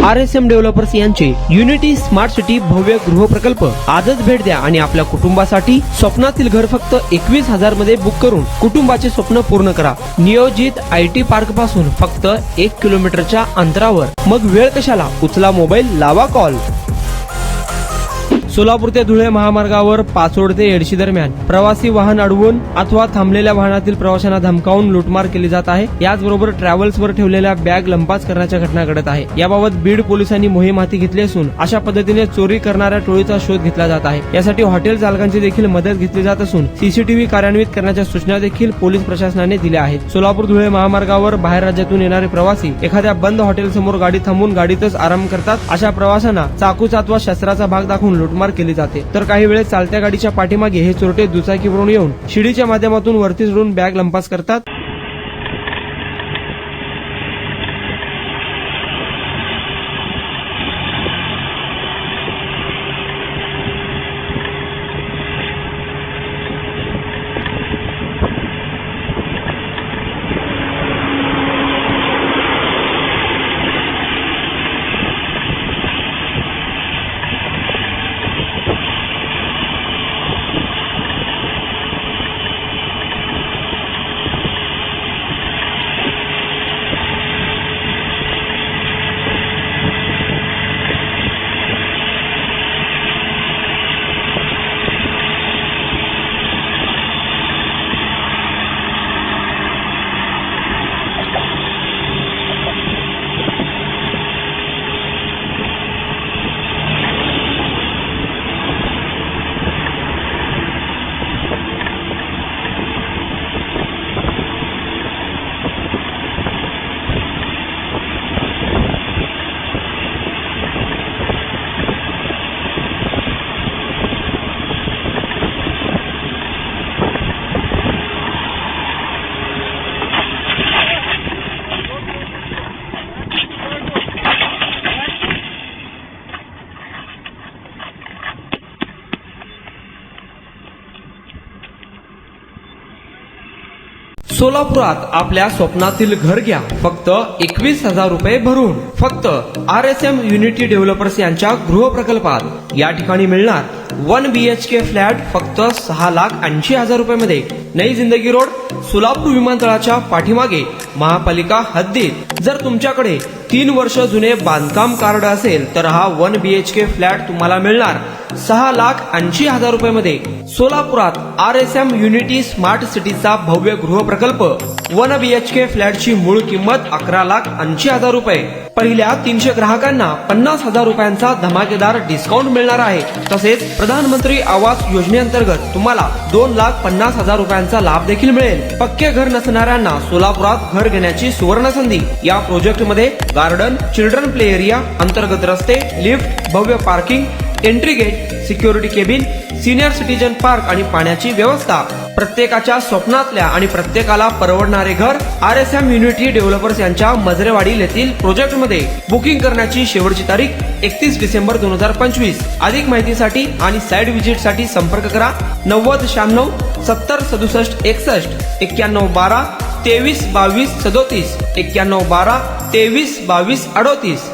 RSM developers यांचे unity smart city भव्य गृह प्रकल्प आजच भेट द्या आणि आपल्या कुटुंबासाठी स्वप्नातील घर फक्त 21,000 मध्ये बुक करून कुटुंबाचे स्वप्न पूर्ण करा। नियोजित IT पार्क पासून फक्त 1 किलोमीटरच्या अंतरावर। मग वेळ कशाला, उचला मोबाईल, लावा कॉल। सोलापूर ते धुळे महामार्गावर पाचोड ते येडशी दरम्यान प्रवासी वाहन अडवून अथवा थांबलेल्या वाहनातील प्रवाशांना धमकावून लूटमार केली जात आहे। याचबरोबर ट्रॅव्हल्सवर ठेवलेल्या बॅग लंपास करण्याच्या घटना घडत आहे। याबाबत बीड पोलिसांनी मोहीम हाती घेतली असून अशा पद्धतीने चोरी करणाऱ्या टोळीचा शोध घेतला जात आहे। यासाठी हॉटेल चालकांची देखील मदत घेतली जात असून CCTV कार्यान्वित करण्याच्या सूचना देखील पोलीस प्रशासनाने दिल्या आहेत। सोलापूर धुळे महामार्गावर बाहेर राज्यातून येणारे प्रवासी एखाद्या बंद हॉटेल समोर गाडी थांबवून गाडीतच आराम करतात। अशा प्रवाशांना चाकूचा अथवा शस्त्राचा भाग दाखवून लूटमार केली जाते। तर काही वेळेस चालत्या गाडीच्या पाठीमागे हे चोरटे दुचाकीवरून येऊन शिडीच्या माध्यमातून वरती चढून बॅग लंपास करतात। सोलापुरात आपल्या स्वप्नातील घर घ्या फक्त 21,000 रुपये भरून। फक्त RSM युनिटी डेव्हलपर्स यांच्या गृह प्रकल्पात या ठिकाणी मिळणार 1 BHK फ्लॅट फक्त 6,80,000 रुपये मध्ये। नई जिंदगी रोड, सोलापूर विमानतळाच्या पाठीमागे, महापालिका हद्दीत। जर तुमच्याकडे 3 वर्ष जुने बांधकाम कार्ड असेल तर हा 1 BHK फ्लॅट तुम्हाला मिळणार 6,80,000 रुपये मध्ये। सोलापुरात RSM युनिटी स्मार्ट सिटीचा भव्य गृह प्रकल्प 1 BHK फ्लॅटची मूळ किंमत 11,80,000 रुपये। पहिल्या 300 ग्राहकांना 50,000 रुपयांचा धमाकेदार डिस्काउंट मिळणार आहे। तसेच प्रधानमंत्री आवास योजनेअंतर्गत तुम्हाला 2,50,000 रुपयांचा लाभ देखील मिळेल। पक्के घर नसणाऱ्यांना सोलापुरात घर घेण्याची सुवर्ण संधी। या प्रोजेक्ट मध्ये गार्डन, चिल्ड्रन प्ले एरिया, अंतर्गत रस्ते, लिफ्ट, भव्य parking, entry gate, security cabin, senior citizen park आणि पाण्याची व्यवस्था। प्रत्येकाच्या स्वप्नातल्या आणि प्रत्येकाला परवडणारे घर RSM युनिटी डेव्हलपर्स यांच्या मजरेवाडी येथील प्रोजेक्ट मध्ये। बुकिंग करण्याची शेवटची तारीख 31 डिसेंबर 2025। अधिक माहितीसाठी आणि साइट व्हिजिट साठी संपर्क करा 9096 70 67 61 91 12 23 22 37 91 12 23 22 38।